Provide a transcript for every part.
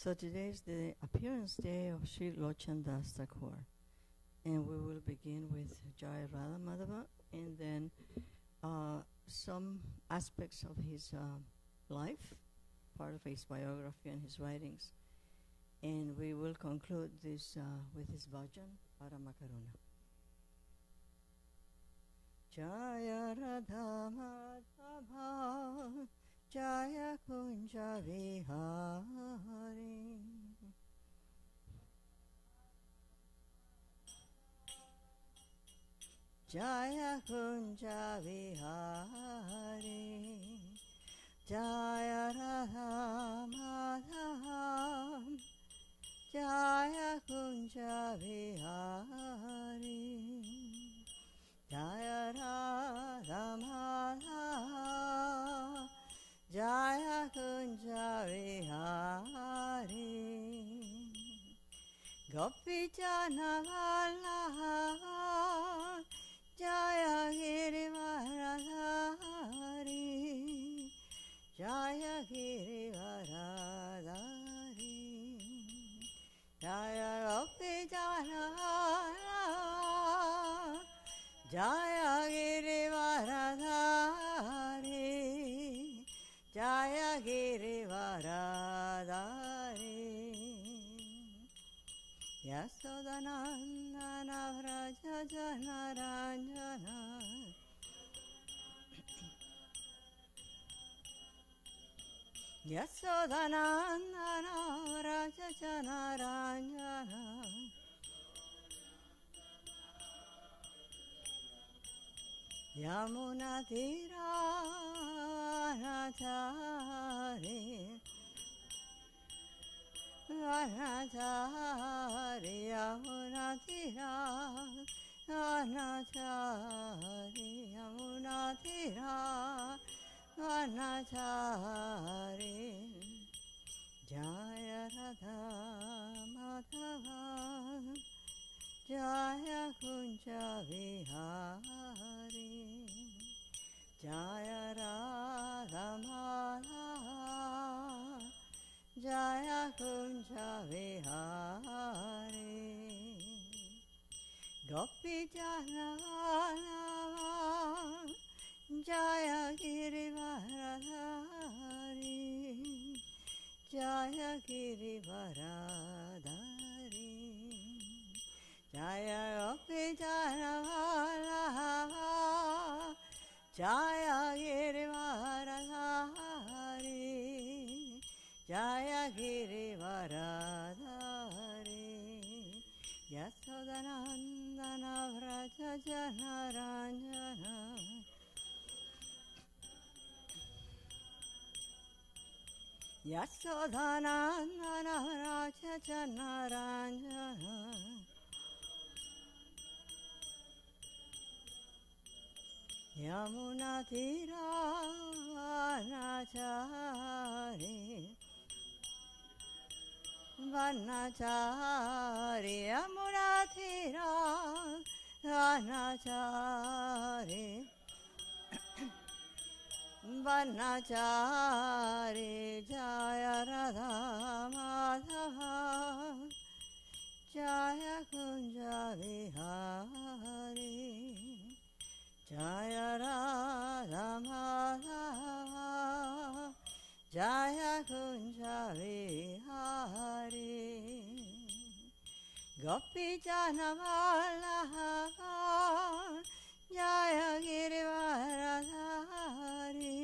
So today is the appearance day of Sri Lochandas Thakur, and we will begin with Jaya Radha Madhava, and then some aspects of his life, part of his biography and his writings, and we will conclude this with his bhajan, Paramakaruna. Jaya Radha Madhava, Jaya Kunja Vihari, Jaya Kunja Vihari, Jaya Radha Madhava, Jaya Kunja Vihari, Jaya Radha Madhava, Jaya Kunja Vihari, Gopi Jana Vallabha, Jaya Girivaradhari, Jaya Girivaradhari, Jaya Gopi Jana Vallabha, Jaya Girivaradhari, Jaya Girivaradhari, Yasodanandana Vraja Jana Ranjana, Yasodanandana Vraja Jana Ranjana, Yamuna Tira Vanachari, Vanachari, Yamuna Tira Vanachari, Yamuna Tira Vanachari, Jaya Radha Madhava, Jaya Kunja Vihari, Jaya Radha Madhava, Jaya Kunja Vihari, Gopi Jana Vallabha, Jaya Girivaradhari, Jaya Girivaradhari, Jaya Gopi Jana Vallabha, Jaya Girivaradhari, Jaya Girivaradhari, Yasodanandana Vraja Jana Ranjana, Yasodanandana Vraja Jana Ranjana, Yamuna Tira Vanachari, Vanachari, Yamuna Tira Vanachari, Vanachari, Jaya Radha Madhava, Jaya Kunja Vihari, Jaya Radha Madhava, Jaya Kunja Vihari, Gopi Jana Vallabha, Jaya Girivaradhari,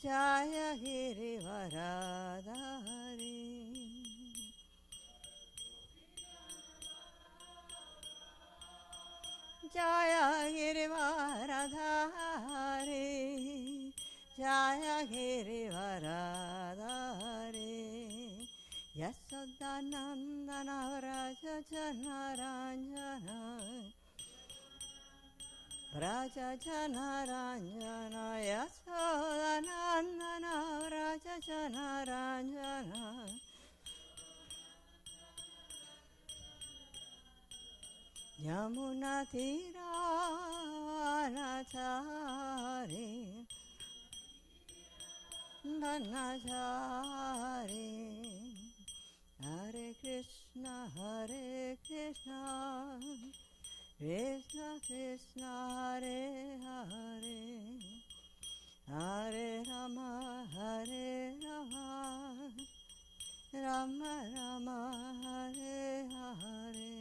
Jaya Girivaradhari, Jaya Girivaradhari, Jaya Girivaradhari, Yasodanandana Vraja Jana Ranjana, Vraja Jana Ranjana, Yasodanandana Vraja Jana Ranjana, Yamuna Tira Vanachari, Vanachari, Krishna, Hare Krishna, Krishna Krishna, Hare Hare, Hare Rama, Hare Rama, Rama Rama, Hare Hare,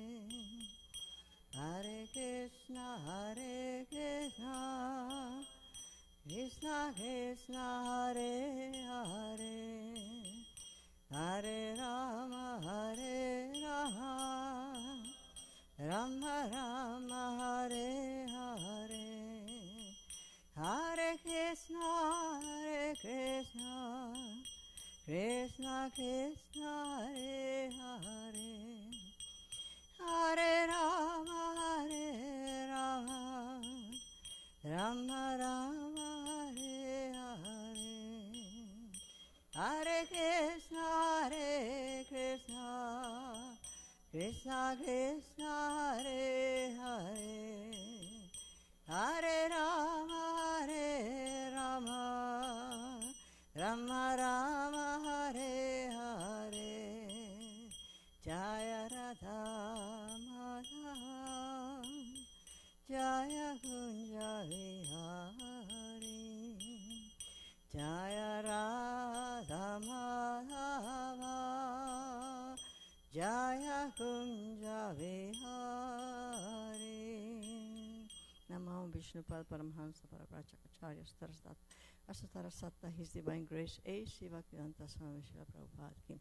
Hare Krishna, Hare Krishna, Krishna Krishna, Hare Hare, Hare Rama, Hare Rama, Rama Rama, Hare Hare, Hare Krishna, Hare Krishna, Krishna Krishna, Hare Hare, Hare Rama, Hare Rama, Rama Rama, Hare Hare, Hare Krishna, Hare Krishna, Krishna Krishna, Hare Hare, Hare Rama, Hare Rama, Rama Rama, Hare Hare, Jaya Radha Madhava, Jaya Kunja Vihari, Jaya Radha Madhava, Jaya Kunja Vihari. Namo Vishnupad Paramhansa Paraprachakacharya Asatara Satta, His Divine Grace, A. Shiva Kvedanta Swami Srila Prabhupada Ki,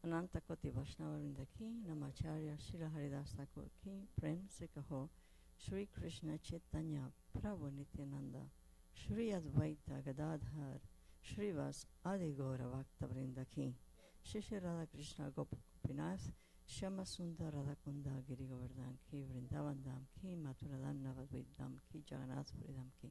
Ananta Koti Vaishnava Vrinda Ki, Namacharya Srila Haridas Thakur Ki, Prem Se Kaho, Shri Krishna Chaitanya Prabhu Nityananda, Shri Advaita Gadadhar, Shrivas Adi Gaura Bhakta Vrinda Ki, Shri Radha Krishna Gopinath, Shama Sundar Radhakunda Giri Govardhan Ki, Vrindavan Dham Ki, Mathuradan Navadvip Dham Ki, Jagannath Puri Dham Ki,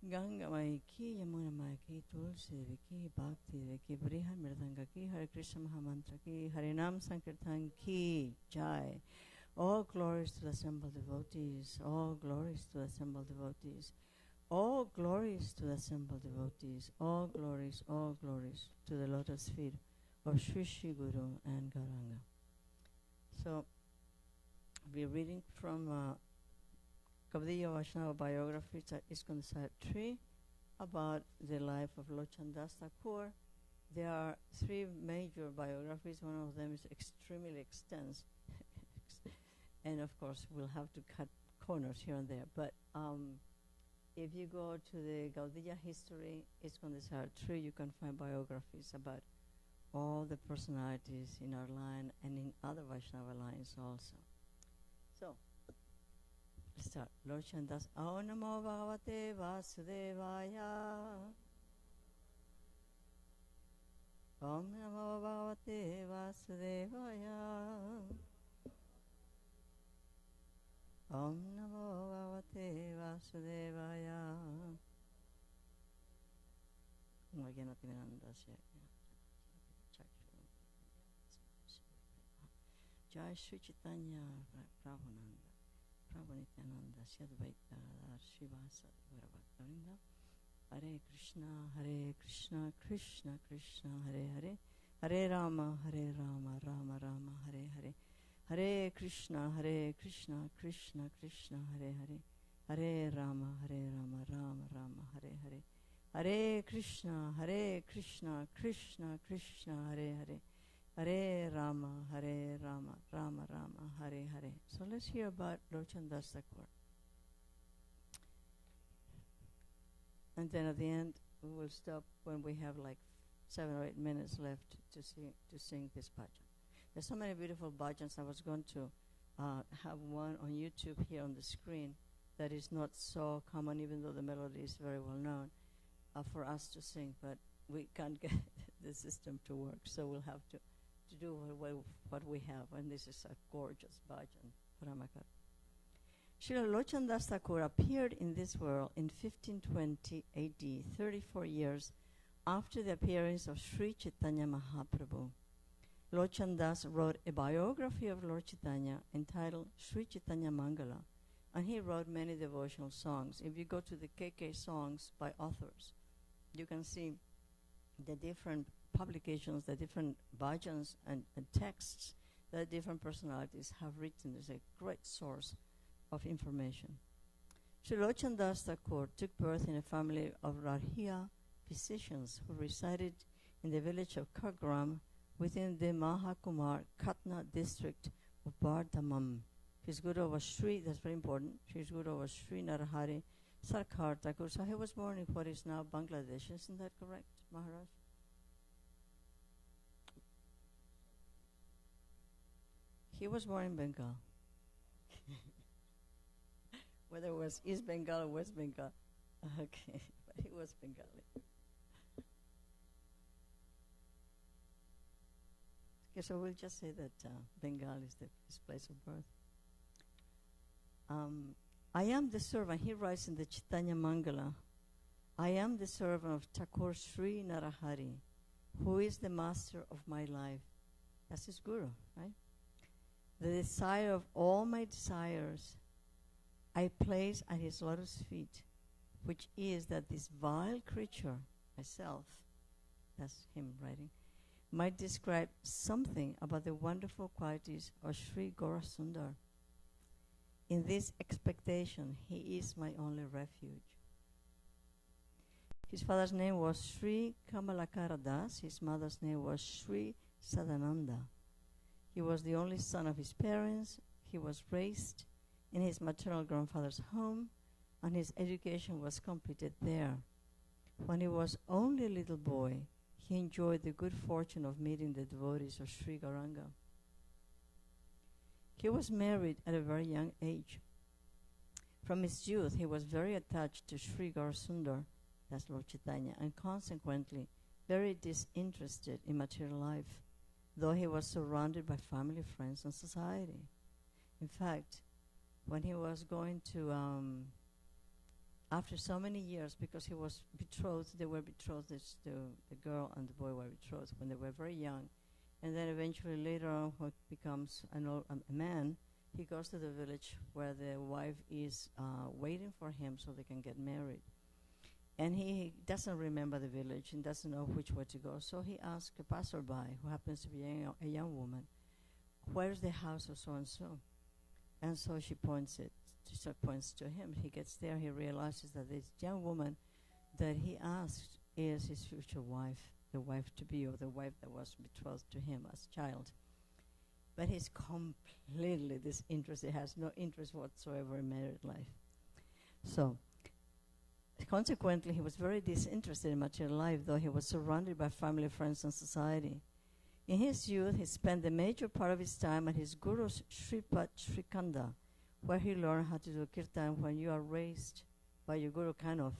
Ganga Mai Ki, Yamuna Mai Ki, Tulsi Devi Ki, Bhakti Devi Ki, Brihan Mridanga Ki, Hare Krishna Mahamantra Ki, Harinam Sankirtan Ki, Jai. All glories to the assembled devotees, all glories to the assembled devotees, all glories to the assembled devotees, all glories to the lotus feet of Sri Sri Guru and Gauranga. So, we're reading from Kavadiya Vaishnava biography, ISKCON Site 3, about the life of Lochan Das Thakur. There are three major biographies. One of them is extremely extensive. And of course, we'll have to cut corners here and there. But if you go to the Gaudiya history, ISKCON Site 3, you can find biographies about all the personalities in our line and in other Vaishnava lines also. So, let's start. Lochan Das. Om Namo Bhagavate Vasudevaya. Om Namo Bhagavate Vasudevaya. Om Namo Bhagavate Vasudevaya. Jai Sri Chaitanya Prabhunanda, Prabhu Nityananda, Shadvaita, Shivasa, Gauravaktarinda, Hare Krishna, Krishna Krishna, Hare Hare, Hare Rama, Rama Rama, Hare Hare, Hare Krishna, Krishna Krishna, Hare Hare, Hare Rama, Rama Rama, Hare Hare, Hare Krishna, Krishna Krishna, Hare Hare, Hare Rama, Rama Rama, Hare Hare. So let's hear about Lochan Das Thakur. And then at the end, we will stop when we have like 7 or 8 minutes left to sing this bhajan. There's so many beautiful bhajans. I was going to have one on YouTube here on the screen that is not so common, even though the melody is very well known, for us to sing, but we can't get the system to work, so we'll have to do what we have, and this is a gorgeous bhajan, Paramakar. Srila Lochan Das Thakur appeared in this world in 1520 AD, 34 years after the appearance of Sri Chaitanya Mahaprabhu. Lochan Das wrote a biography of Lord Chaitanya entitled Sri Chaitanya Mangala, and he wrote many devotional songs. If you go to the KK songs by authors, you can see the different publications, the different bhajans and texts that different personalities have written. Is a great source of information. Sri Lochandas Thakur took birth in a family of Rahia physicians who resided in the village of Kurgram within the Mahakumar Katna district of Bardhamam. His guru was Sri, that's very important, his guru was Sri Narahari Sarkar Thakur. So he was born in what is now Bangladesh. Isn't that correct, Maharaj? He was born in Bengal. Whether it was East Bengal or West Bengal. Okay, but he was Bengali. Okay, so we'll just say that Bengal is his place of birth. I am the servant, he writes in the Chaitanya Mangala, I am the servant of Thakur Sri Narahari, who is the master of my life. That's his guru, right? The desire of all my desires I place at his lotus feet, which is that this vile creature, myself, that's him writing, might describe something about the wonderful qualities of Sri Gaurasundar. In this expectation, he is my only refuge. His father's name was Sri Kamalakara Das. His mother's name was Sri Sadananda. He was the only son of his parents. He was raised in his maternal grandfather's home, and his education was completed there. When he was only a little boy, he enjoyed the good fortune of meeting the devotees of Sri Gauranga. He was married at a very young age. From his youth, he was very attached to Sri Gaurasundar, that's Lord Chaitanya, and consequently very disinterested in material life, though he was surrounded by family, friends, and society. In fact, when he was going to, after so many years, because he was betrothed, they were betrothed, the girl and the boy were betrothed when they were very young. And then eventually later on, when he becomes a man, he goes to the village where the wife is waiting for him so they can get married. And he doesn't remember the village and doesn't know which way to go. So he asks a passerby, who happens to be a young woman, where's the house of so-and-so? And so she points to him. He gets there, he realizes that this young woman that he asked is his future wife, the wife-to-be, or the wife that was betrothed to him as a child. But he's completely disinterested. He has no interest whatsoever in married life. So, consequently, he was very disinterested in material life, though he was surrounded by family, friends, and society. In his youth, he spent the major part of his time at his guru's Sripat Srikanda, where he learned how to do kirtan. When you are raised by your guru Kanov,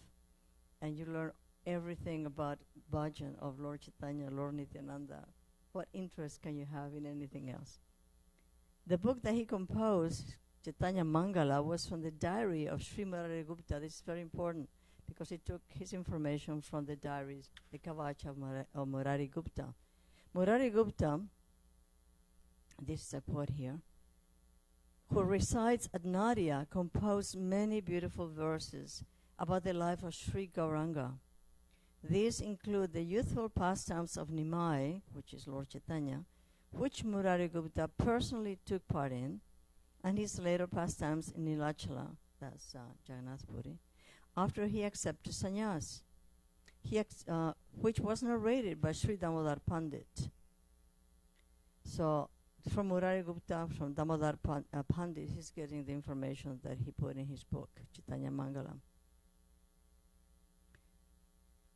and you learn everything about bhajan of Lord Chaitanya, Lord Nityananda, what interest can you have in anything else? The book that he composed, Chaitanya Mangala, was from the diary of Sri Murari Gupta. This is very important because he took his information from the diaries, the Kavach of Murari Gupta. Murari Gupta, this is a quote here, who resides at Nadia, composed many beautiful verses about the life of Sri Gauranga. These include the youthful pastimes of Nimai, which is Lord Chaitanya, which Murari Gupta personally took part in, and his later pastimes in Nilachala, that's Jagannath Puri, after he accepted sannyas, which was narrated by Sri Damodar Pandit. So, from Murari Gupta, from Damodar Pandit, he's getting the information that he put in his book, Chaitanya Mangala.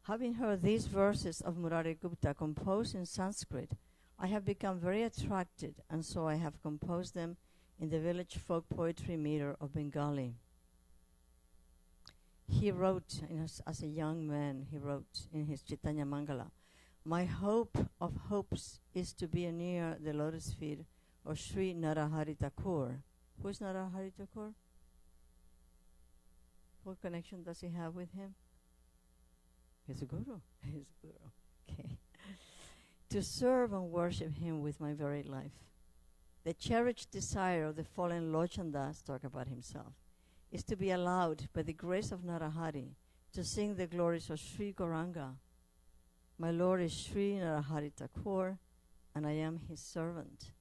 Having heard these verses of Murari Gupta composed in Sanskrit, I have become very attracted, and so I have composed them in the village folk poetry meter of Bengali. He wrote, as a young man, he wrote in his Chaitanya Mangala, my hope of hopes is to be near the lotus feet of Sri Narahari Thakur. Who is Narahari Thakur? What connection does he have with him? He's a guru. He's a guru. Okay. To serve and worship him with my very life. The cherished desire of the fallen Lochandas, talk about himself, is to be allowed by the grace of Narahari to sing the glories of Sri Gauranga. My Lord is Sri Narahari Thakur, and I am his servant.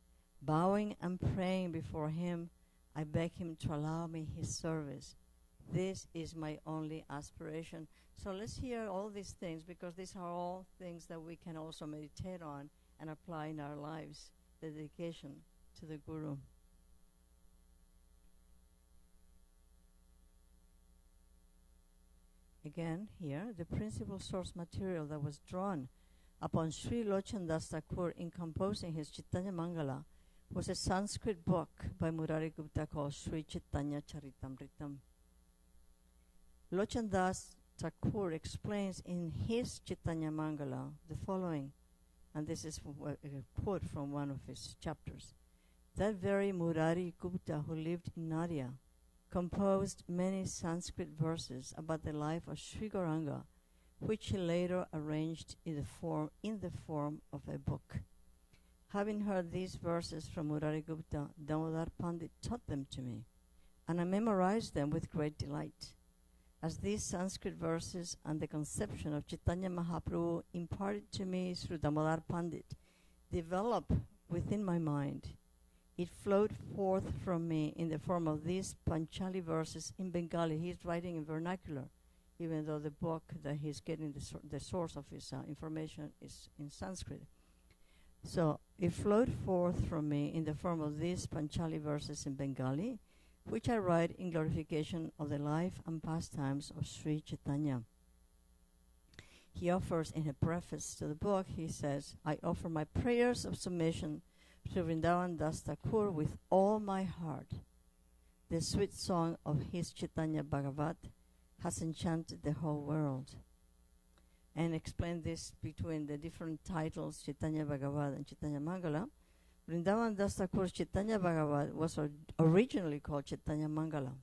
Bowing and praying before him, I beg him to allow me his service. This is my only aspiration. So let's hear all these things, because these are all things that we can also meditate on and apply in our lives. The dedication to the Guru. Again, here, the principal source material that was drawn upon Sri Lochan Das Thakur in composing his Chaitanya Mangala was a Sanskrit book by Murari Gupta called Sri Chaitanya Charitamritam. Lochan Das Thakur explains in his Chaitanya Mangala the following, and this is a quote from one of his chapters. That very Murari Gupta, who lived in Nadia, composed many Sanskrit verses about the life of Sri Gauranga, which he later arranged in the form of a book. Having heard these verses from Murari Gupta, Damodar Pandit taught them to me, and I memorized them with great delight. As these Sanskrit verses and the conception of Chaitanya Mahaprabhu imparted to me through Damodar Pandit developed within my mind, it flowed forth from me in the form of these Panchali verses in Bengali. He's writing in vernacular, even though the book that he's getting the source of his information is in Sanskrit. So it flowed forth from me in the form of these Panchali verses in Bengali, which I write in glorification of the life and pastimes of Sri Chaitanya. He offers in a preface to the book, he says, I offer my prayers of submission to Vrindavan Das Thakur with all my heart. The sweet song of his Chaitanya Bhagavat has enchanted the whole world. And explain this between the different titles, Chaitanya Bhagavat and Chaitanya Mangala. Vrindavan Das Thakur's Chaitanya Bhagavat was originally called Chaitanya Mangala.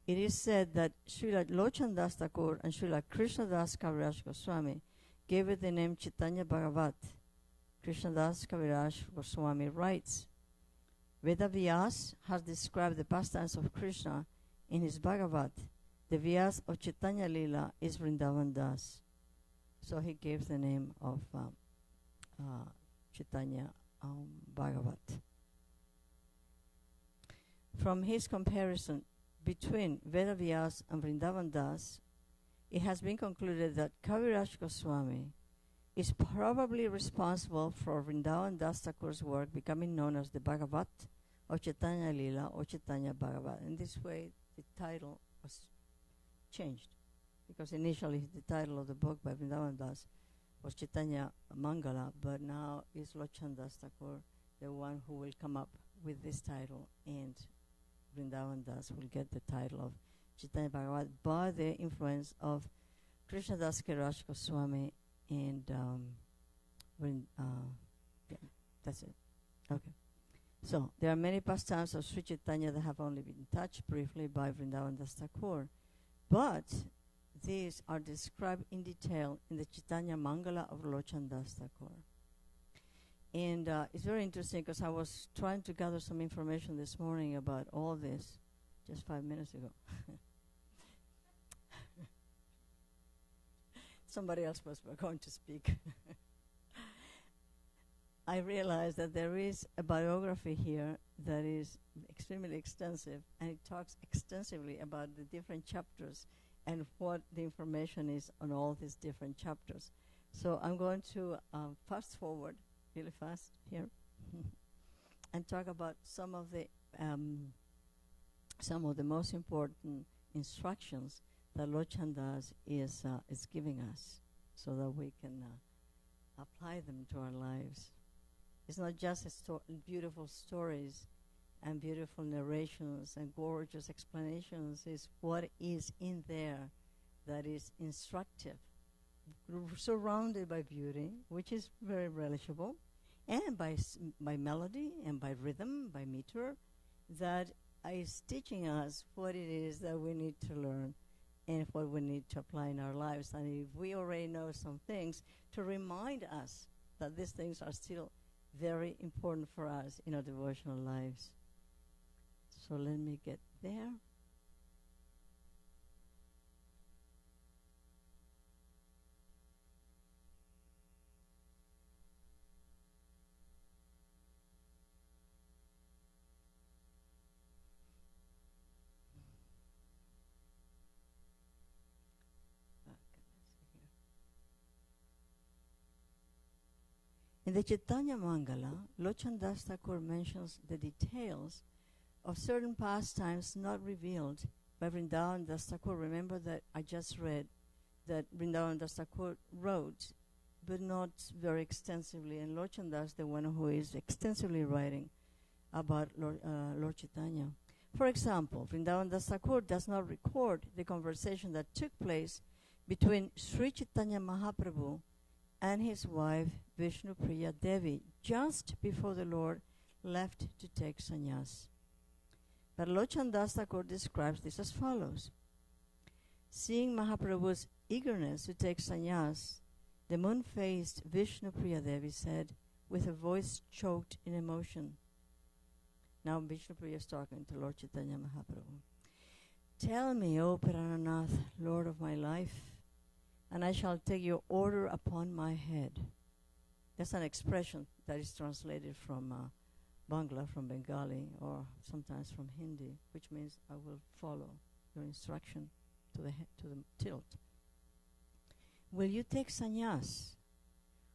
It is said that Srila Lochan Das Thakur and Srila Krishna Das Kaviraj Goswami gave it the name Chaitanya Bhagavat. Krishna Das Kaviraj Goswami writes, Veda Vyas has described the pastimes of Krishna in his Bhagavat. The Vyas of Chaitanya Lila is Vrindavan Das. So he gave the name of Chaitanya Bhagavat. From his comparison between Veda Vyas and Vrindavan Das, it has been concluded that Kaviraj Goswami is probably responsible for Vrindavan Das Thakur's work becoming known as the Bhagavat of Chaitanya Lila or Chaitanya Bhagavat. In this way, the title was changed, because initially the title of the book by Vrindavan Das was Chaitanya Mangala, but now is Lochan Das Thakur, the one who will come up with this title, and Vrindavan Das will get the title of Chaitanya Bhagavat by the influence of Krishna Das Kaviraj Goswami and yeah, that's it. Okay. So there are many pastimes of Sri Chaitanya that have only been touched briefly by Vrindavan Das Thakur, but these are described in detail in the Chaitanya Mangala of Lochan Das Thakur. And it's very interesting because I was trying to gather some information this morning about all this just 5 minutes ago. Somebody else was going to speak. I realized that there is a biography here that is extremely extensive, and it talks extensively about the different chapters and what the information is on all these different chapters. So I'm going to fast forward really fast here and talk about some of the most important instructions that Lochan Das is giving us, so that we can apply them to our lives. It's not just beautiful stories and beautiful narrations and gorgeous explanations. It's what is in there that is instructive, surrounded by beauty, which is very relishable, and by melody and by rhythm, by meter, that is teaching us what it is that we need to learn and what we need to apply in our lives. And if we already know some things, to remind us that these things are still very important for us in our devotional lives. So let me get there. In the Chaitanya Mangala, Lochandas Thakur mentions the details of certain pastimes not revealed by Vrindavan Das Thakur. Remember that I just read that Vrindavan Das Thakur wrote, but not very extensively, and Lochandas, the one who is extensively writing about Lord Chaitanya. For example, Vrindavan Das Thakur does not record the conversation that took place between Sri Chaitanya Mahaprabhu and his wife Vishnupriya Devi just before the Lord left to take sannyas. But Lochandas Thakur describes this as follows. Seeing Mahaprabhu's eagerness to take sannyas, the moon-faced Vishnupriya Devi said, with a voice choked in emotion. Now Vishnupriya is talking to Lord Chaitanya Mahaprabhu. Tell me, O Prananath, Lord of my life, and I shall take your order upon my head. That's an expression that is translated from Bangla, from Bengali, or sometimes from Hindi, which means I will follow your instruction to the tilt. Will you take sannyas?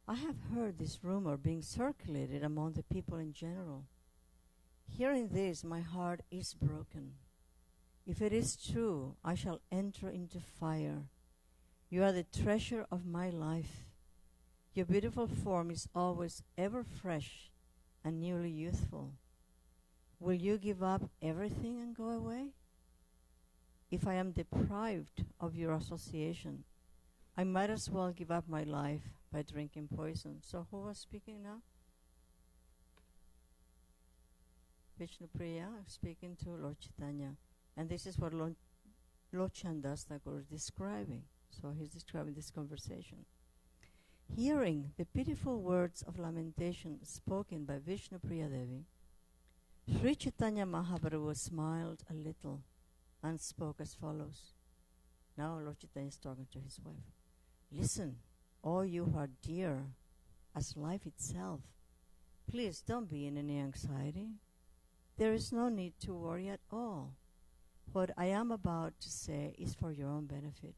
I have heard this rumor being circulated among the people in general. Hearing this, my heart is broken. If it is true, I shall enter into fire. You are the treasure of my life. Your beautiful form is always ever fresh and newly youthful. Will you give up everything and go away? If I am deprived of your association, I might as well give up my life by drinking poison. So who was speaking now? Vishnupriya speaking to Lord Chaitanya. And this is what Lochandas Thakur is describing. So he's describing this conversation. Hearing the pitiful words of lamentation spoken by Vishnupriya Devi, Sri Chaitanya Mahaprabhu smiled a little and spoke as follows. Now Lord Chaitanya is talking to his wife. Listen, all you who are dear as life itself, please don't be in any anxiety. There is no need to worry at all. What I am about to say is for your own benefit.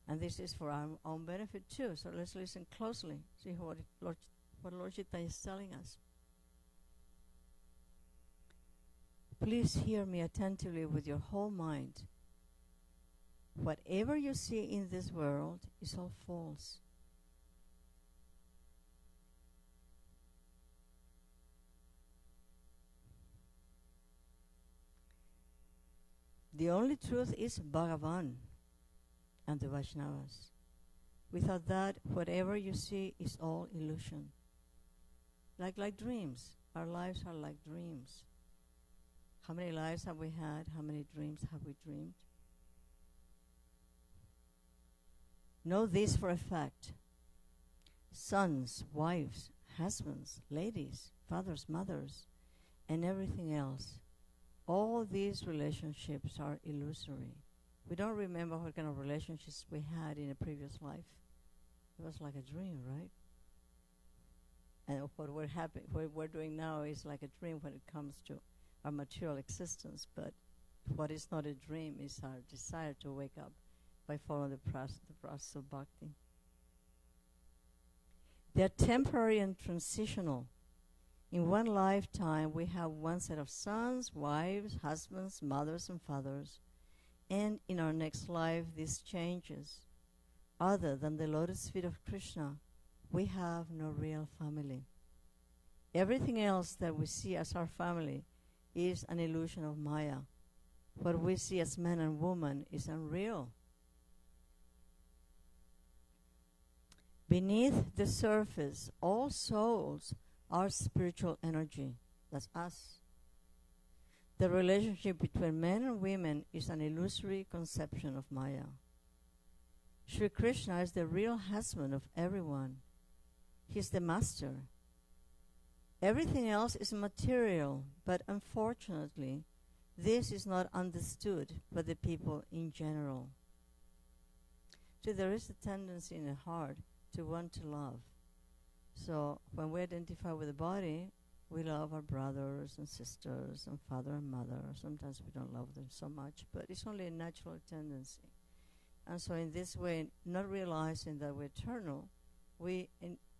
And this is for our own benefit too. So let's listen closely, see what Lord Chaitanya is telling us. Please hear me attentively with your whole mind. Whatever you see in this world is all false. The only truth is Bhagavan and the Vaishnavas. Without that, whatever you see is all illusion. Like dreams. Our lives are like dreams. How many lives have we had? How many dreams have we dreamed? Know this for a fact. Sons, wives, husbands, ladies, fathers, mothers, and everything else. All these relationships are illusory. We don't remember what kind of relationships we had in a previous life. It was like a dream, right? And what we're doing now is like a dream when it comes to our material existence. But what is not a dream is our desire to wake up by following the process of bhakti. They're temporary and transitional. In one lifetime, we have one set of sons, wives, husbands, mothers, and fathers. And in our next life, this changes. Other than the lotus feet of Krishna, we have no real family. Everything else that we see as our family is an illusion of Maya. What we see as man and woman is unreal. Beneath the surface, all souls are spiritual energy. That's us. The relationship between men and women is an illusory conception of Maya. Sri Krishna is the real husband of everyone. He's the master. Everything else is material, but unfortunately, this is not understood by the people in general. So there is a tendency in the heart to want to love. So when we identify with the body, we love our brothers and sisters and father and mother. Sometimes we don't love them so much, but it's only a natural tendency. And so in this way, not realizing that we're eternal, we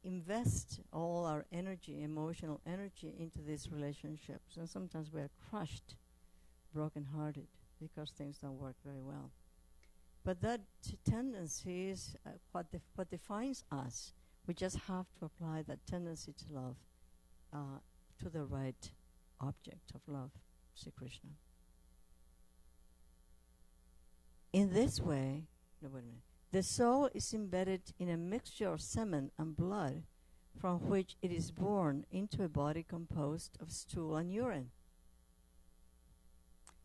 invest all our energy, emotional energy, into these relationships. And sometimes we are crushed, brokenhearted, because things don't work very well. But that tendency is what defines us. We just have to apply that tendency to love to the right object of love, Sri Krishna. In this way, the soul is embedded in a mixture of semen and blood, from which it is born into a body composed of stool and urine.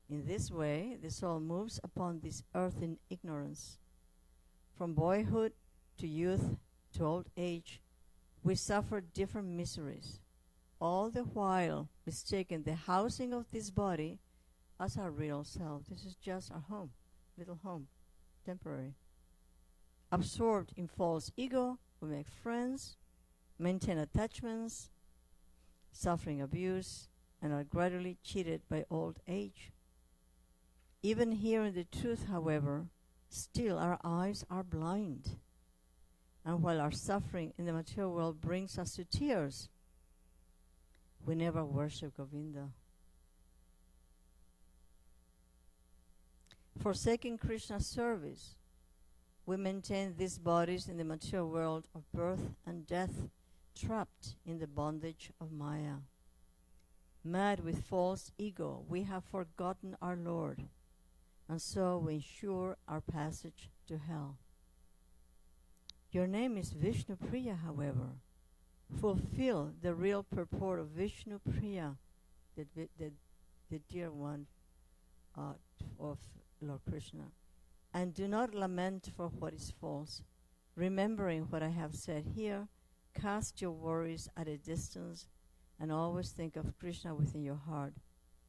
In this way, the soul moves upon this earth in ignorance. From boyhood to youth to old age, we suffer different miseries, all the while mistaking the housing of this body as our real self. This is just our home, little home, temporary. Absorbed in false ego, we make friends, maintain attachments, suffering abuse, and are gradually cheated by old age. Even hearing the truth, however, still our eyes are blind. And while our suffering in the material world brings us to tears, we never worship Govinda. Forsaking Krishna's service, we maintain these bodies in the material world of birth and death, trapped in the bondage of Maya. Mad with false ego, we have forgotten our Lord, and so we ensure our passage to hell. Your name is Vishnu Priya, however. Fulfill the real purport of Vishnu Priya, the dear one of Lord Krishna. And do not lament for what is false. Remembering what I have said here, cast your worries at a distance and always think of Krishna within your heart,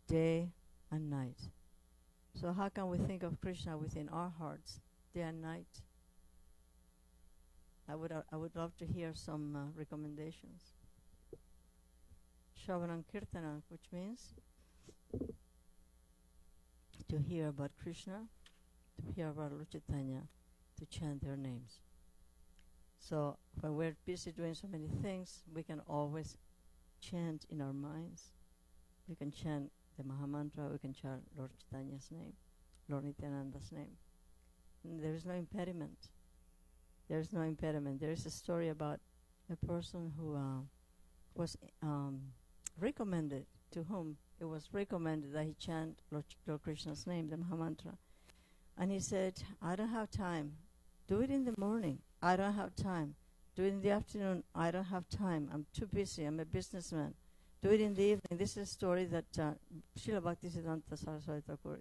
day and night. So how can we think of Krishna within our hearts, day and night? I would love to hear some recommendations. Shravanam Kirtana, which means to hear about Krishna, to hear about Lord Chaitanya, to chant their names. So when we're busy doing so many things, we can always chant in our minds. We can chant the Mahamantra, we can chant Lord Chaitanya's name, Lord Nityananda's name. And there is no impediment. There is no impediment. There is a story about a person who was recommended, to whom it was recommended that he chant Lord Krishna's name, the Mahamantra. And he said, I don't have time. Do it in the morning. I don't have time. Do it in the afternoon. I don't have time. I'm too busy. I'm a businessman. Do it in the evening. This is a story that Srila Bhaktisiddhanta Saraswati Thakur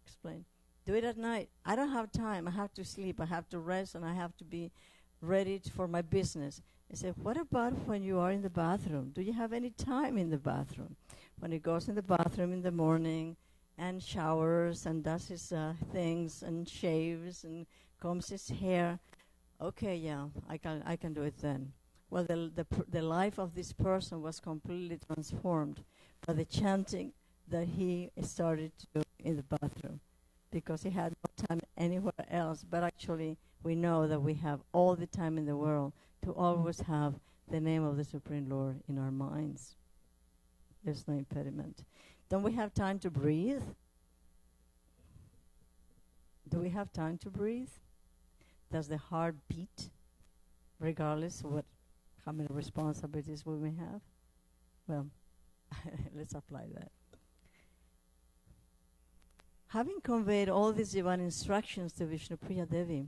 explained. Do it at night. I don't have time. I have to sleep. I have to rest, and I have to be ready for my business. I said, what about when you are in the bathroom? Do you have any time in the bathroom? When he goes in the bathroom in the morning and showers and does his things and shaves and combs his hair, okay, yeah, I can do it then. Well, the life of this person was completely transformed by the chanting that he started to do in the bathroom, because he had no time anywhere else. But actually, we know that we have all the time in the world to always have the name of the Supreme Lord in our minds. There's no impediment. Don't we have time to breathe? Do we have time to breathe? Does the heart beat, regardless of how many responsibilities we may have? Well, let's apply that. Having conveyed all these divine instructions to Vishnupriya Devi,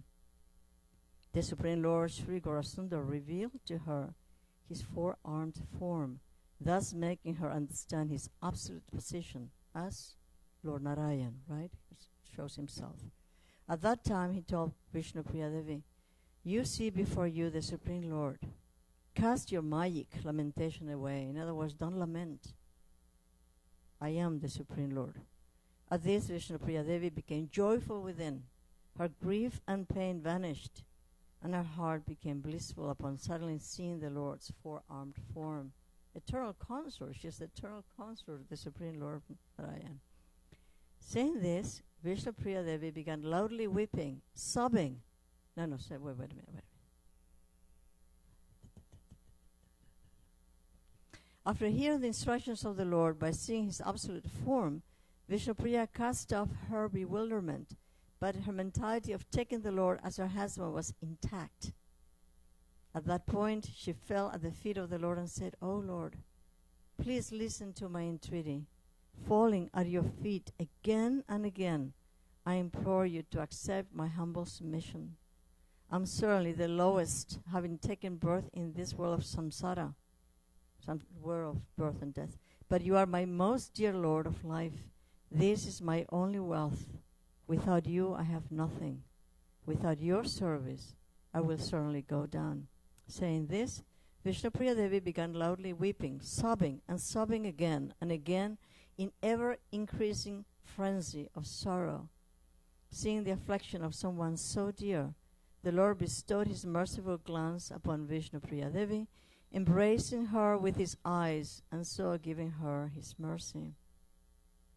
the Supreme Lord Sri Gaurasundar revealed to her his four-armed form, thus making her understand his absolute position as Lord Narayan, right? He shows himself. At that time, he told Vishnupriya Devi, you see before you the Supreme Lord. Cast your Mayic lamentation away. In other words, don't lament. I am the Supreme Lord. At this, Vishnupriya Devi became joyful within. Her grief and pain vanished, and her heart became blissful upon suddenly seeing the Lord's four-armed form. Eternal consort. She is the eternal consort of the Supreme Lord Narayan. Saying this, Vishnupriya Devi began loudly weeping, sobbing. Wait a minute. After hearing the instructions of the Lord by seeing his absolute form, Vishnupriya cast off her bewilderment, but her mentality of taking the Lord as her husband was intact. At that point, she fell at the feet of the Lord and said, "Oh Lord, please listen to my entreaty. Falling at your feet again and again, I implore you to accept my humble submission. I'm certainly the lowest, having taken birth in this world of samsara, some world of birth and death. But you are my most dear Lord of life. This is my only wealth. Without you, I have nothing. Without your service, I will certainly go down." Saying this, Vishnupriya Devi began loudly weeping, sobbing, and sobbing again and again in ever-increasing frenzy of sorrow. Seeing the affliction of someone so dear, the Lord bestowed his merciful glance upon Vishnupriya Devi, embracing her with his eyes, and so giving her his mercy.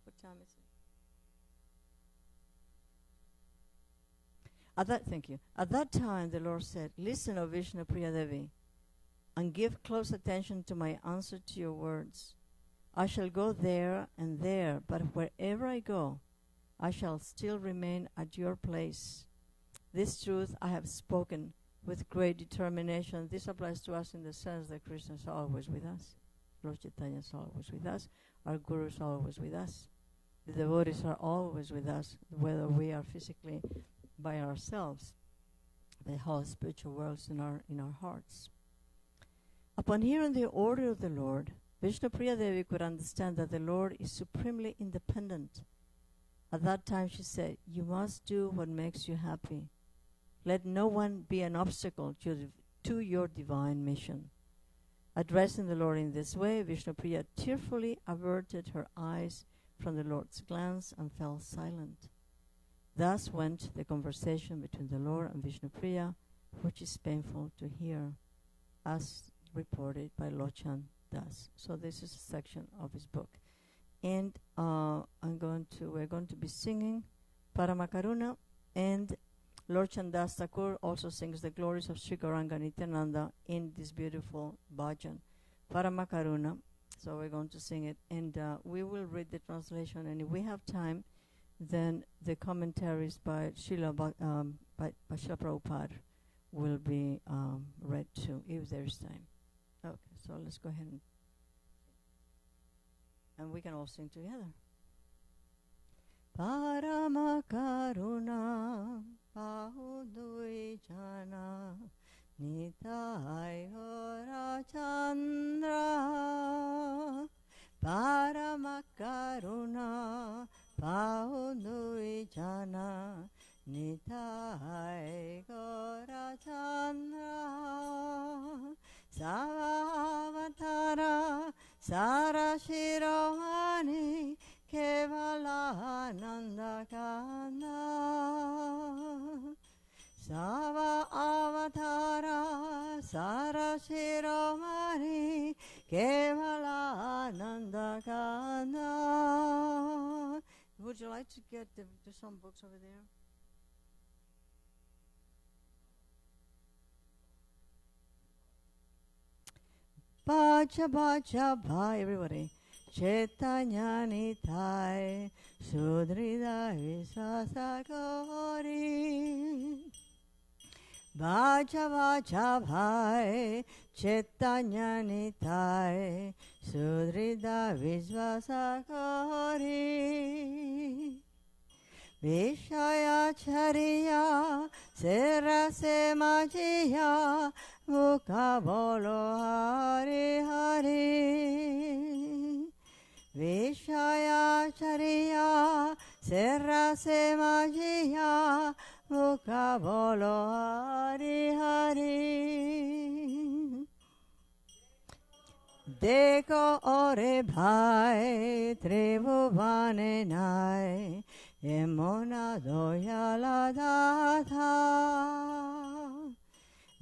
What time is it? At that time, the Lord said, "Listen, O Vishnupriya Devi, and give close attention to my answer to your words. I shall go there and there, but wherever I go, I shall still remain at your place. This truth I have spoken with great determination." This applies to us in the sense that Krishna is always with us. Lord Chaitanya is always with us. Our Guru is always with us. The devotees are always with us, whether we are physically by ourselves. The whole spiritual world is in our hearts. Upon hearing the order of the Lord, Vishnupriya Devi could understand that the Lord is supremely independent. At that time she said, "You must do what makes you happy. Let no one be an obstacle to your divine mission." Addressing the Lord in this way, Vishnupriya tearfully averted her eyes from the Lord's glance and fell silent. Thus went the conversation between the Lord and Vishnupriya, which is painful to hear, as reported by Lochan Das. So this is a section of his book. And we're going to be singing Paramakaruna, and Lord Chandas Thakur also sings the glories of Sri Gauranga Nityananda in this beautiful bhajan, Paramakaruna. So we're going to sing it, and we will read the translation, and if we have time, then the commentaries by Srila Prabhupada will be read too, if there is time. Okay, so let's go ahead and we can all sing together. Paramakaruna Bahudui Jana Nitai Hora Chandra Paramakaruna Bahudui Jana Nitai Hora Chandra Savavatara Sarashiromani Kevala Nandakanda Sava Avatara Sarashiromani Kevala Nandakanda. Would you like to get some books over there? Bacha bacha bhai, everybody. Chaitanya Nitai Sudrida Visasa Gauri. Bacha bacha bhai. Chaitanya Nitai Sudrida Visvasa Gauri. Vishaya Chariya Serase Majiya Mukha Bolo Hari Hari. Vishaya Chariya Serase Majiya Mukha Bolo Hari Hari. Dekho ore bhai Tribhuvane nai Yamuna doyala datha.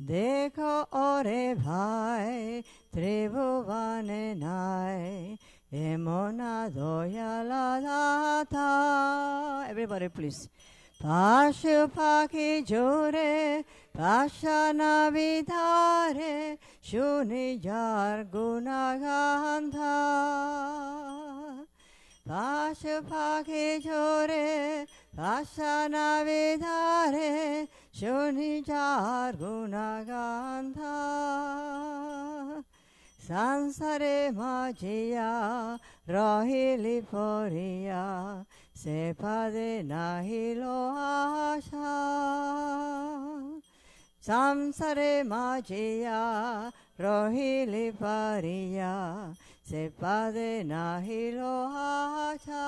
Dekho ore bhai Tribhuvane nai Yamuna doyala datha. Everybody please. Pashupaki jore, Pashana vidhare, Shuni jar gunagandha. Pashupaki jore, Pashana vidhare, Shuni jar gunagandha. Sansare majia, rahili poria, sepade nahilo asha. Samsare majia, rahili poria, sepade nahilo asha.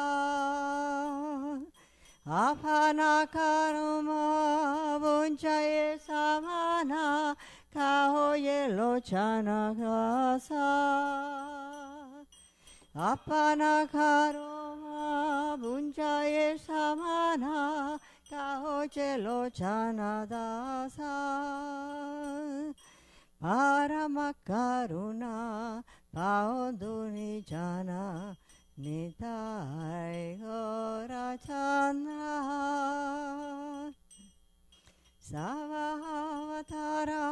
Apana karma bunchaye samana, kahoye lochana gasa. Apana karma bunchaye samana, kahoye lochana dasa. Paramakaruna paoduni jana, Nitai Gora Chandra. Savavatara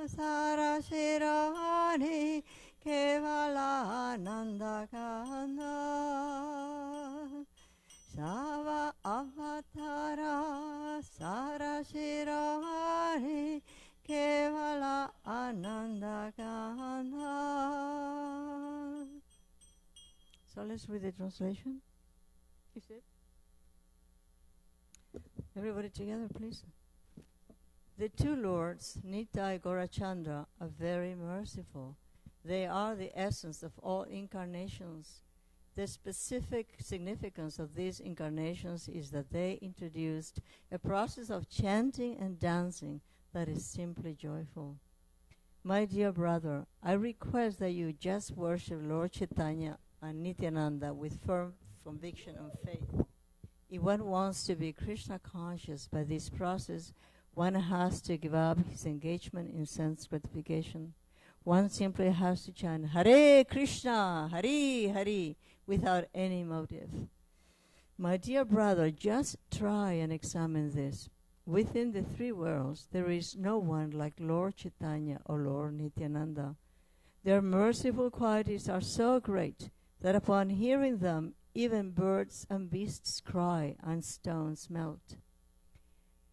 Sarashiravani Kevala Nandakanda. Sava Avatara Sarashiravani Kevala Anandakanda. So let's read the translation. Is it? Everybody together, please. The two lords, Nitai Gaurachandra, are very merciful. They are the essence of all incarnations. The specific significance of these incarnations is that they introduced a process of chanting and dancing that is simply joyful. My dear brother, I request that you just worship Lord Chaitanya and Nityananda with firm conviction and faith. If one wants to be Krishna conscious by this process, one has to give up his engagement in sense gratification. One simply has to chant Hare Krishna, Hare Hare, without any motive. My dear brother, just try and examine this. Within the three worlds, there is no one like Lord Chaitanya or Lord Nityananda. Their merciful qualities are so great that upon hearing them, even birds and beasts cry and stones melt.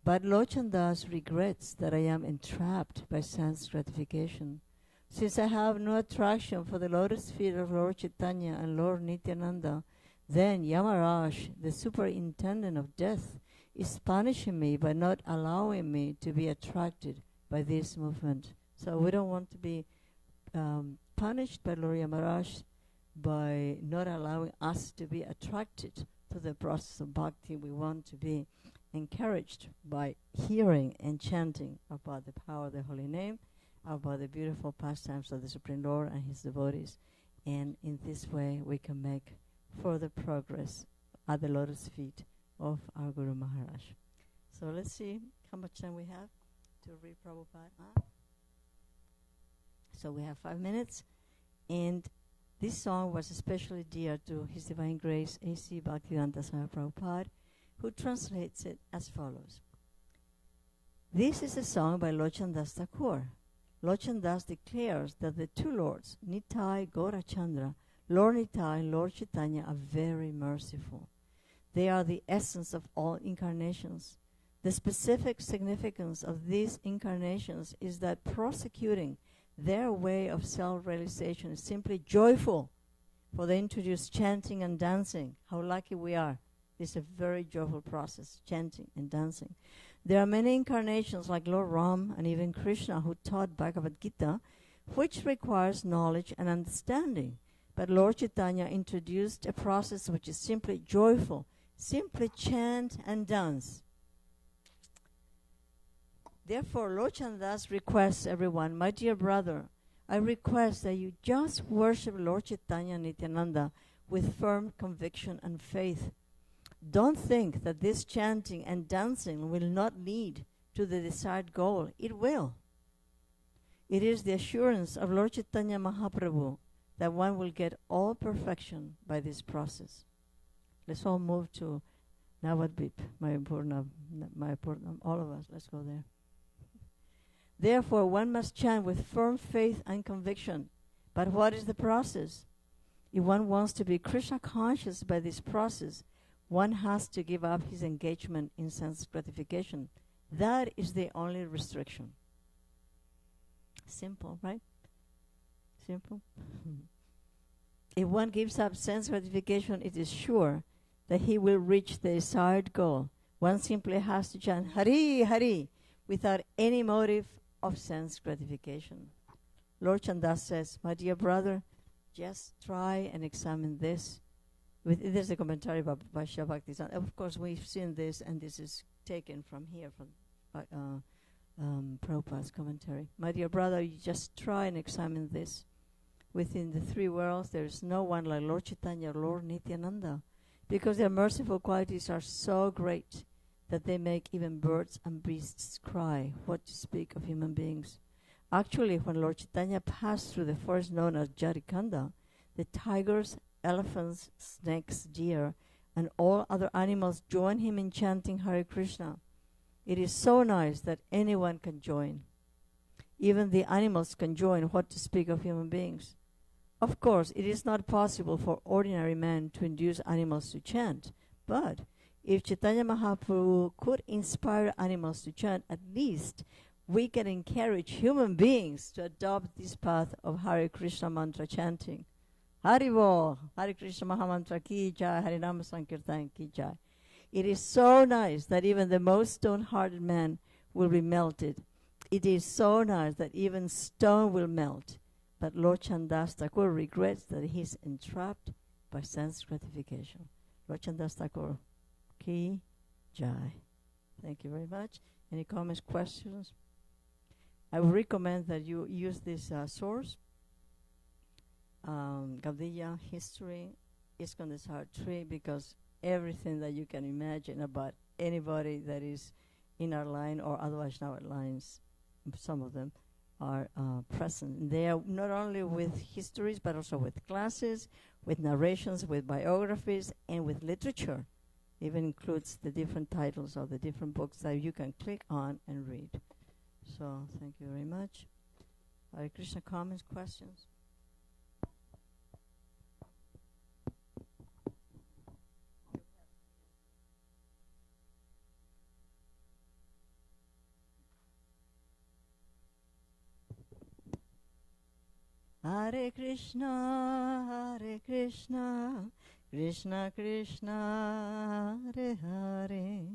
But Lochandas regrets that I am entrapped by sense gratification. Since I have no attraction for the lotus feet of Lord Chaitanya and Lord Nityananda, then Yamaraj, the superintendent of death, is punishing me by not allowing me to be attracted by this movement. So we don't want to be punished by Lord Yamaraj by not allowing us to be attracted to the process of bhakti. We want to be encouraged by hearing and chanting about the power of the holy name, about the beautiful pastimes of the Supreme Lord and his devotees. And in this way, we can make further progress at the lotus feet of our Guru Maharaj. So let's see how much time we have to read Prabhupada. So we have 5 minutes, and this song was especially dear to His Divine Grace A.C. Bhaktivedanta Swami Prabhupada, who translates it as follows. This is a song by Lochandas Thakur. Lochandas declares that the two lords, Nitai Gaurachandra, Lord Nitai and Lord Chaitanya, are very merciful. They are the essence of all incarnations. The specific significance of these incarnations is that prosecuting their way of self-realization is simply joyful, for they introduce chanting and dancing. How lucky we are. This is a very joyful process, chanting and dancing. There are many incarnations like Lord Ram and even Krishna who taught Bhagavad Gita, which requires knowledge and understanding. But Lord Chaitanya introduced a process which is simply joyful, simply chant and dance. Therefore, Lochandas requests everyone, my dear brother, I request that you just worship Lord Chaitanya and Nityananda with firm conviction and faith. Don't think that this chanting and dancing will not lead to the desired goal. It will. It is the assurance of Lord Chaitanya Mahaprabhu that one will get all perfection by this process. Let's all move to Navadvip, all of us, let's go there. Therefore, one must chant with firm faith and conviction. But what is the process? If one wants to be Krishna conscious by this process, one has to give up his engagement in sense gratification. That is the only restriction. Simple, right? Simple. If one gives up sense gratification, it is sure that he will reach the desired goal. One simply has to chant Hari, Hari, without any motive of sense gratification. Lord Chandas says, my dear brother, just try and examine this. There's a commentary by Shabakti. Of course, we've seen this, and this is taken from here, from Prabhupada's commentary. My dear brother, you just try and examine this. Within the three worlds, there is no one like Lord Chaitanya or Lord Nityananda, because their merciful qualities are so great that they make even birds and beasts cry, what to speak of human beings. Actually, when Lord Chaitanya passed through the forest known as Jarikanda, the tigers, elephants, snakes, deer, and all other animals joined him in chanting Hare Krishna. It is so nice that anyone can join. Even the animals can join, what to speak of human beings. Of course, it is not possible for ordinary men to induce animals to chant, but if Chaitanya Mahaprabhu could inspire animals to chant, at least we can encourage human beings to adopt this path of Hare Krishna mantra chanting. Haribo, Hare Krishna Mahamantra ki jai, Harinama Sankirtan ki jai. It is so nice that even the most stone-hearted man will be melted. It is so nice that even stone will melt. But Lord Chandas Thakur regrets that he is entrapped by sense gratification. Lord Chandas Thakur ki jai. Thank you very much. Any comments, questions? I would recommend that you use this source, Gaudiya history, ISKCON Desire Tree, because everything that you can imagine about anybody that is in our line or otherwise now at lines, some of them are present. They are not only with histories, but also with classes, with narrations, with biographies, and with literature. Even includes the different titles of the different books that you can click on and read. So thank you very much. Hare Krishna, comments, questions? Hare Krishna, Krishna Krishna, Hare Hare,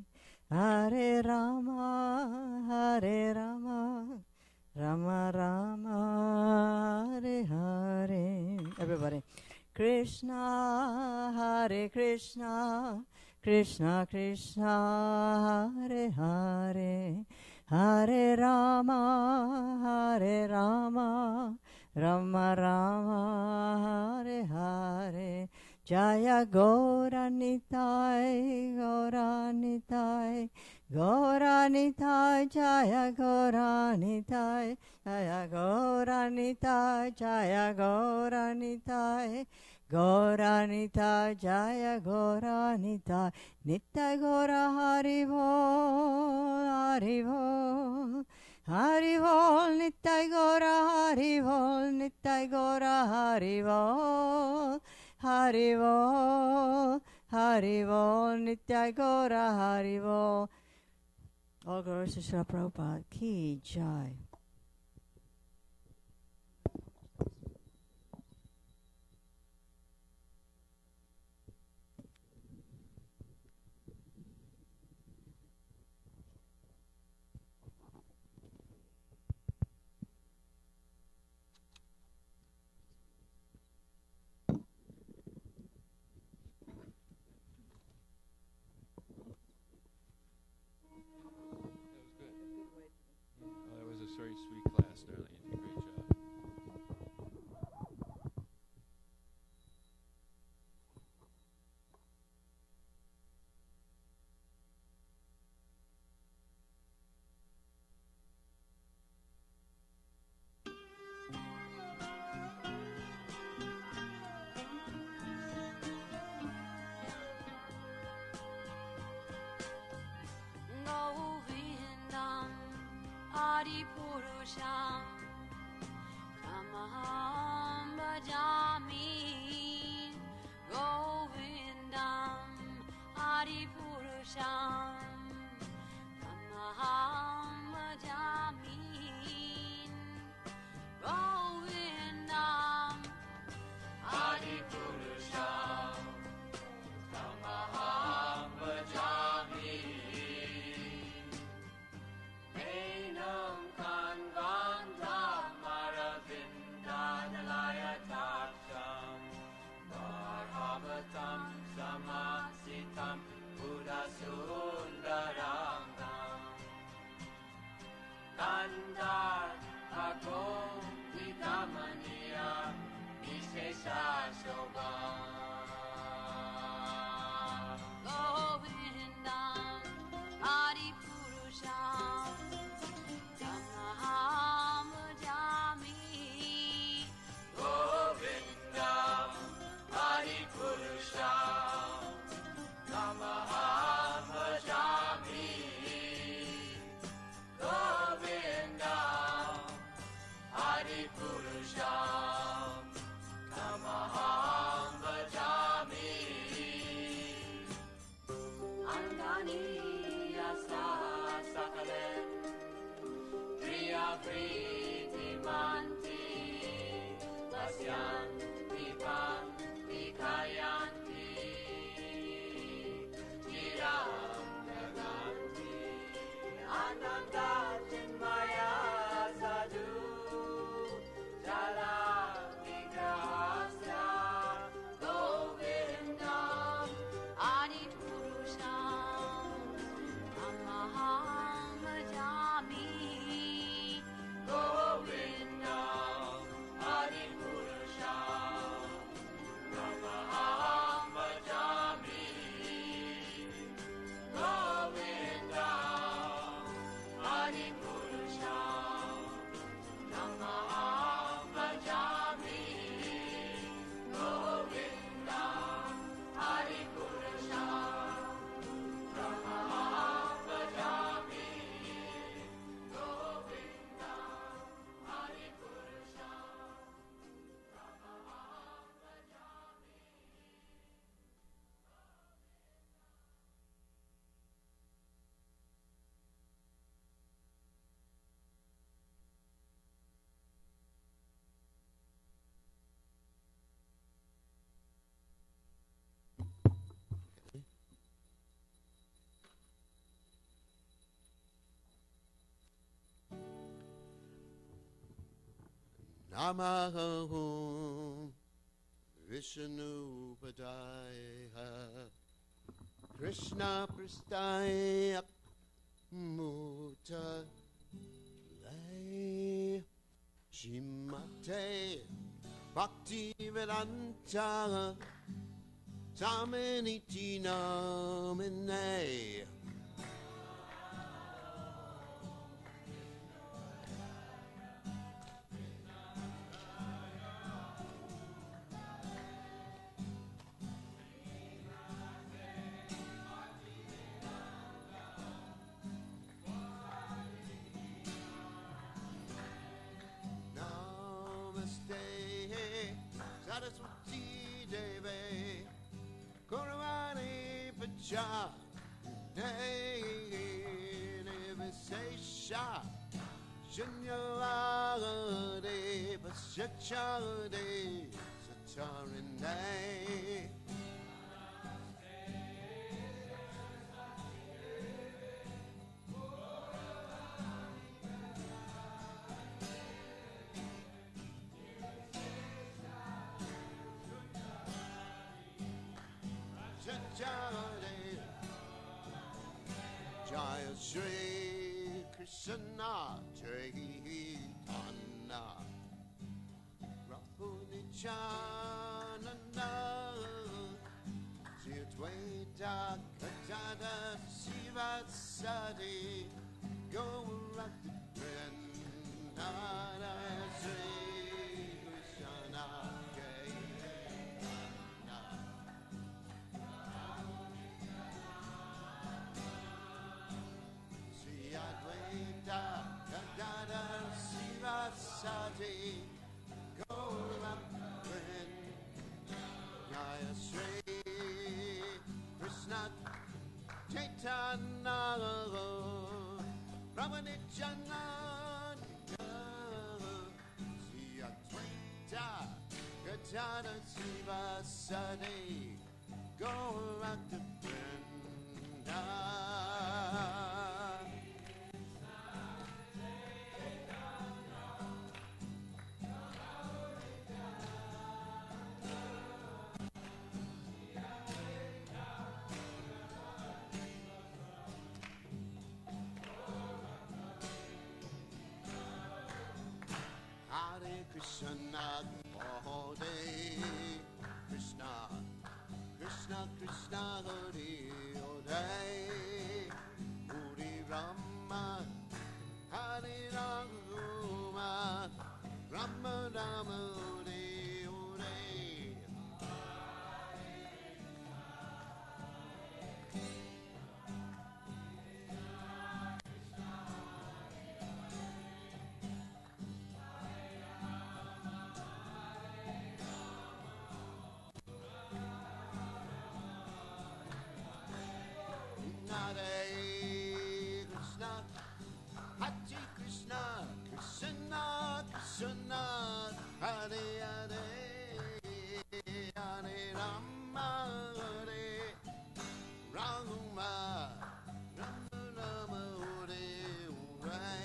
Hare Rama, Rama Rama, Hare Hare. Everybody. Krishna, Hare Krishna, Krishna Krishna, Hare Hare, Hare Rama, Rama Rama, Hare Hare. Jaya Gaura Nitai, Gaura Nitai, Gaura Nitai, Jaya Gaura Nitai, Jaya Gaura Nitai, Jaya Gaura Nitai, Gaura Nitai, Jaya Gaura Nitai, Nitai Gaura Haribol, Haribol. Haribol, Nitai Gaura Haribol, Nitai Gaura Haribol, Haribol, Haribol, Nitai Gaura Haribol. All glories to Srila Prabhupada. Ki Jai. That was a Adipurusham Tamaham Bhajami Govindam Adipurusham Tamaham Bhajami Govindam Adipurusham Tamaham Bhajami Enam Kanvandam Aravindanalaya Taksham Varhavatam Samasitam Buddhasundarangam Kandar Agom Vidamaniya Vishesha Shobham Govindam Adipurusham Tamaham Bhajami Govindam Adipurusham Tamaham Bhajami Govindam Adipurusham Tamaham Bhajami Angani Yasa Sakalen Kriya Priti Manti Vasyanti Panti Kayanti Chiram Jaganti Ananda Chinmaya Sadhu Jala Vigrahasya Govindam Adipurusham Tamaham Bhajami Govindam Adipurusham Tamaham Bhajami Govindam Adipurusham Tamaham Bhajami Govindam Adipurusham Tamaham Bhajami Govindam Adipurusham Namaho Vishnu Padaya Krishna Prastaya Muta Lay Shimate Bhakti Vedanta Samaniti Namine Saraswati Devi Guruvani Pacha Devasesha Shunyavade Pasachade Satarinde Jaya Shri Krishna Chaitanya Prabhu Nityananda Sri Advaita Gadada Shiva Sadi Gauranga Vrinda Sri Krishna Sri Advaita Gadada Krishna Chaitanya Ramanitjana Sri Advaita Gadana Siva Sade Go around the Brenda. Hare Krishna, all day. Krishna, Krishna, Krishna, Hare, Hare. Hare Rama, Hare Rama, Rama Rama, Hare, Hare. Hare Krishna, Hare Krishna, Krishna Krishna, Hare Hare, Hare Rama, Hare Rama, Rama Rama, Hare Hare.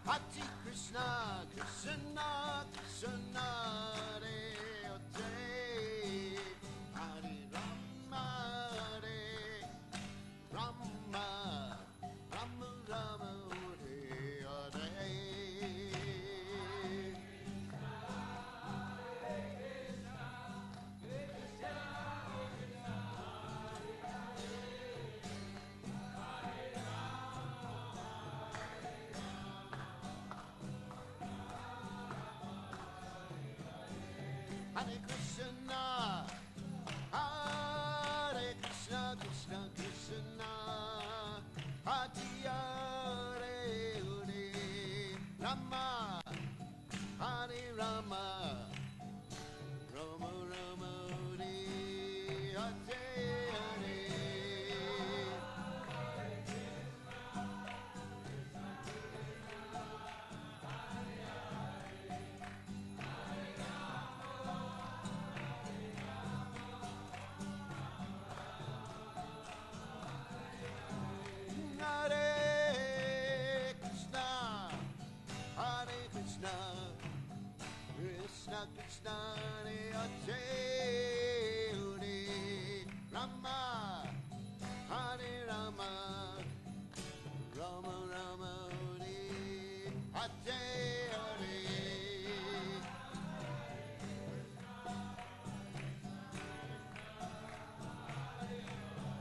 Hare Krishna, Krishna Krishna, Hare Hare, Hare Rama, Hare Rama, Rama Rama, Hare Hare. Hare Krishna, Hare Krishna, Krishna Krishna, Hare Hare, Hare Rama, Hare Rama, Rama Rama, Hare Hare. Hare Krishna, Hare Krishna, Krishna Krishna, Hare Hare, Rama, Hare Rama, Rama Rama, Hare Hare.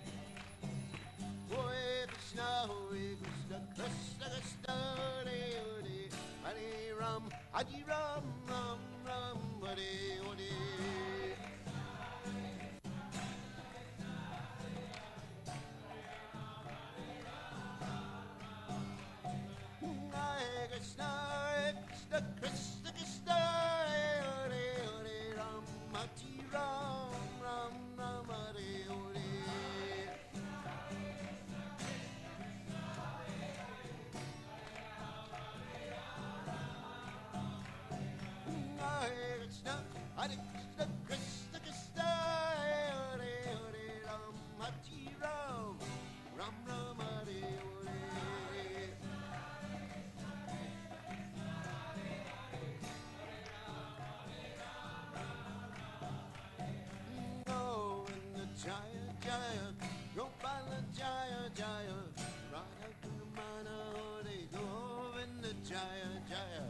Hare Krishna, Krishna Krishna, Hare Hare, Hare Ram, Ram Ram, Hare Hare. Hare Krishna, Krishna Krishna, Krishna Hare Hare, Ram, Ram Ram, Hare Hare. Hare Krishna, Krishna Krishna, Hare Hare, Ram, Ram Ram, Hare Hare. Govinda Jaya Jaya, Gopala Jaya Jaya, Radha Kumana Hare, Govinda Jaya Jaya.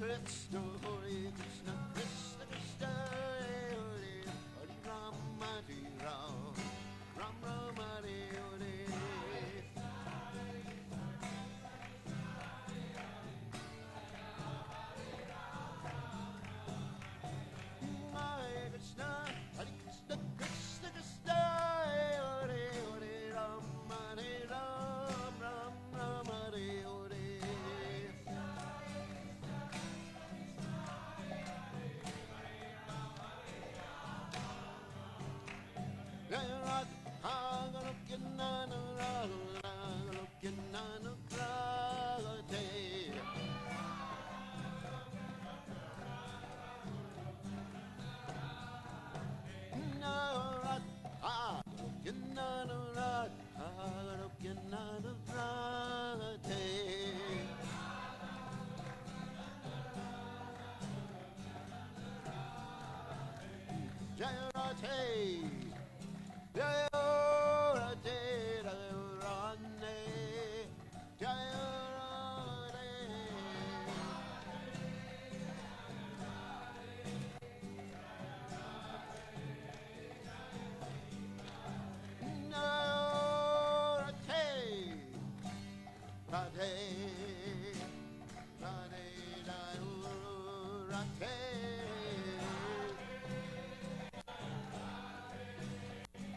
Krishna, Hare Krishna, Krishna Krishna, Hare Rama, Hare Ram, Ram Rama, Hare Hare. Hare Krishna, Krishna Krishna, Hare Hare Rama, Hare Ram, Ram Rama, Hare Hare. Jaya Rate, Jaya Rate, Rane, Jaya Rate.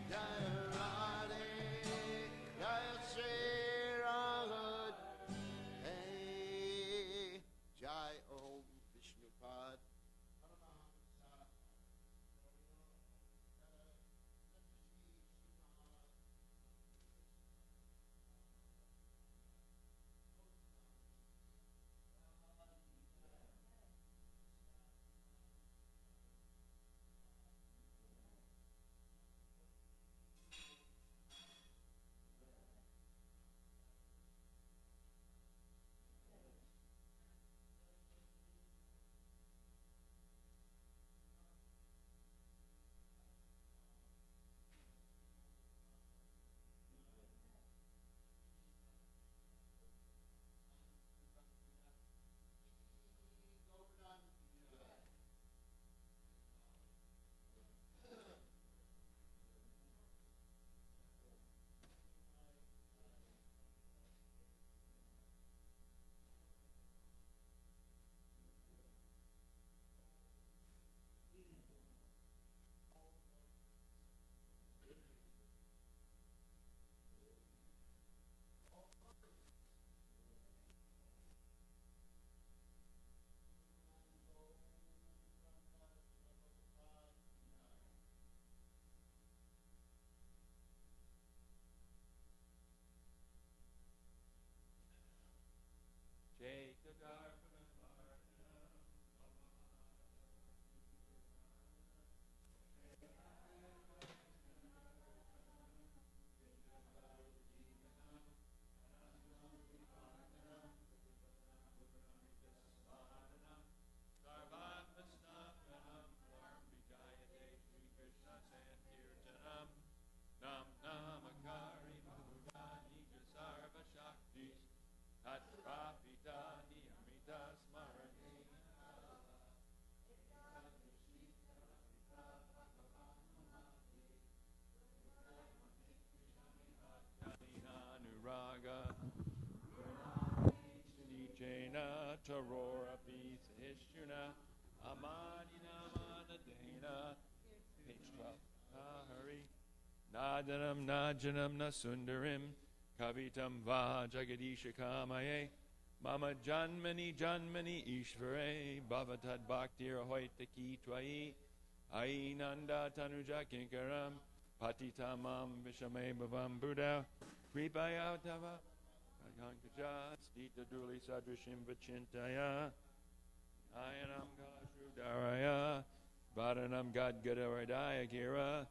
Jaya Rate, Rate, Rate, Rate. Jai Om Vishnupad. Tarora Pisa Hishuna Amadina Manadena page 12 Hari Nadanam Najanam Nasundarim Kavitam Va Jagadisha Kamaye Mama Janmani Janmani Ishvare Bhavatad Bhaktir Hoitaki Twai Ainanda Tanuja Kinkaram Patitamam Vishame Bhavam Buddha Kripayatava Kankajas, Dita Duli Sadrishim Vachintaya, Ayanam Galasrudaraya, Vadanam Gadgadaradaya Gira,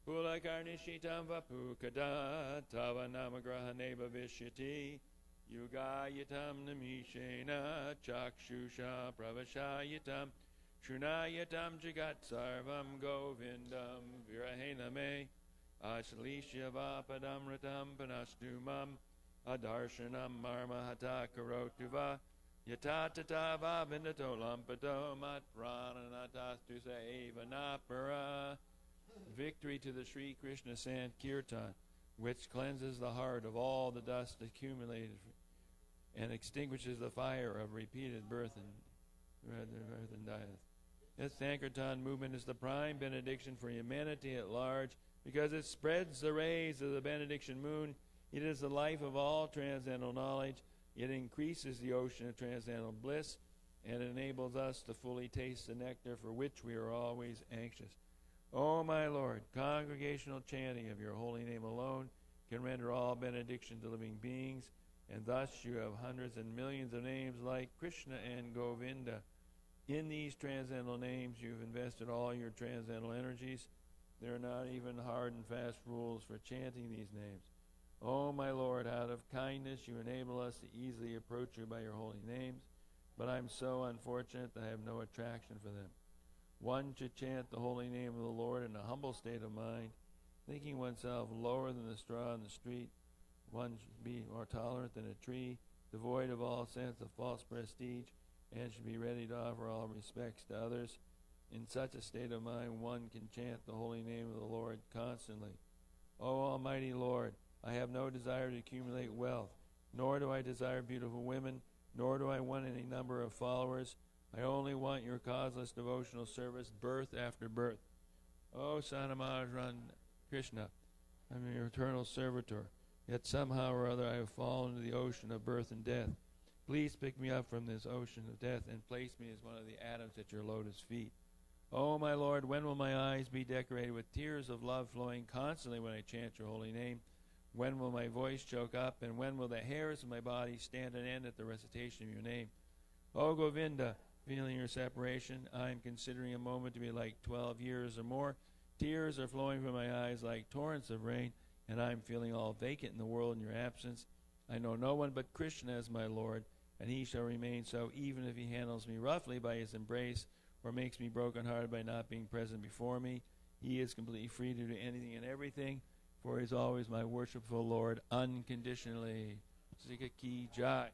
Pula Karnishitam Vapukada, Tavanamagrahane Bhavishyati, Yugayatam Namishena, Chakshusha Pravashayatam, Shunayatam Jagat Sarvam Govindam, Virahename, Ashalisya Vapadam Ratam Panastumam, Adarshanam Marmahata Karotuva Yatatata Vabindato Lampato Mat Prananatas Eva Napara. Victory to the Sri Krishna Sankirtan, which cleanses the heart of all the dust accumulated and extinguishes the fire of repeated birth and death. This Sankirtan movement is the prime benediction for humanity at large because it spreads the rays of the benediction moon. It is the life of all transcendental knowledge. It increases the ocean of transcendental bliss and enables us to fully taste the nectar for which we are always anxious. O my Lord, congregational chanting of your holy name alone can render all benediction to living beings, and thus you have hundreds and millions of names like Krishna and Govinda. In these transcendental names you've invested all your transcendental energies. There are not even hard and fast rules for chanting these names. O my Lord, out of kindness you enable us to easily approach you by your holy names, but I'm so unfortunate that I have no attraction for them. One should chant the holy name of the Lord in a humble state of mind, thinking oneself lower than the straw in the street. One should be more tolerant than a tree, devoid of all sense of false prestige, and should be ready to offer all respects to others. In such a state of mind, one can chant the holy name of the Lord constantly. O Almighty Lord, I have no desire to accumulate wealth, nor do I desire beautiful women, nor do I want any number of followers. I only want your causeless devotional service, birth after birth. O Sanamaharan Krishna, I'm your eternal servitor, yet somehow or other I have fallen into the ocean of birth and death. Please pick me up from this ocean of death and place me as one of the atoms at your lotus feet. O my Lord, when will my eyes be decorated with tears of love flowing constantly when I chant your holy name? When will my voice choke up, and when will the hairs of my body stand on end at the recitation of your name? O Govinda, feeling your separation, I am considering a moment to be like 12 years or more. Tears are flowing from my eyes like torrents of rain, and I am feeling all vacant in the world in your absence. I know no one but Krishna as my Lord, and he shall remain so even if he handles me roughly by his embrace or makes me broken-hearted by not being present before me. He is completely free to do anything and everything, for he is always my worshipful Lord unconditionally. Sika ki jai.